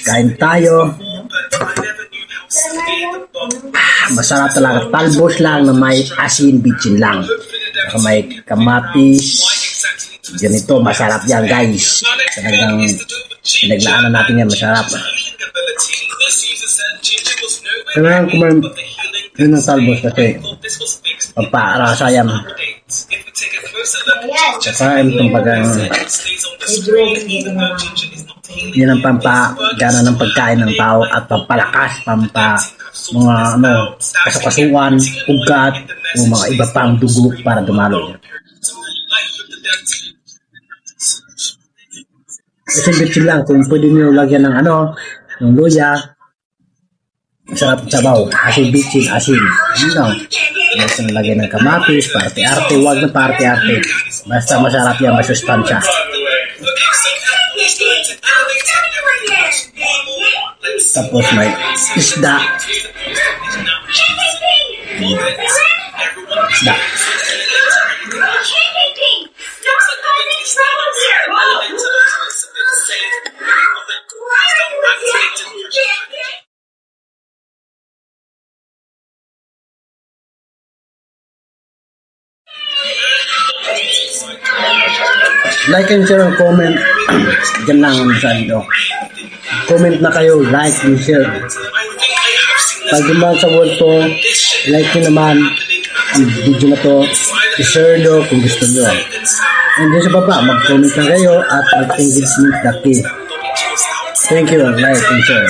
Kain tayo. Masarap talaga. Talbos lang na may asin, bitchin lang. Saka may kamatis. Ganito, masarap yan guys. Talagang pinaglaanan natin yan, masarap. Kailangan kumain yun ng talbos kasi pamparasa yan. Saka itong pagkang yun ang pampagana ng pagkain ng tao at pampalakas, mga kasukasuan, ugat, o mga iba pang dugo para dumalo. Kasi bitchin lang, kung pwede nyo lagyan ng ng luya, masarap sabaw, asin bitchin, asin. Basta nalagyan ng kamatis, parte-arte, wag na parte-arte. Basta masarap yan, masustansya. Tapos may isda. Isda. Like and share and comment. Diyan lang sa video. Comment na kayo, like and share. Pag dumaan sa wall ko, like nyo naman ang video na to, i-share nyo kung gusto nyo. And din sa baba, mag-comment na kayo at mag-engagement na key. Thank you, like and share.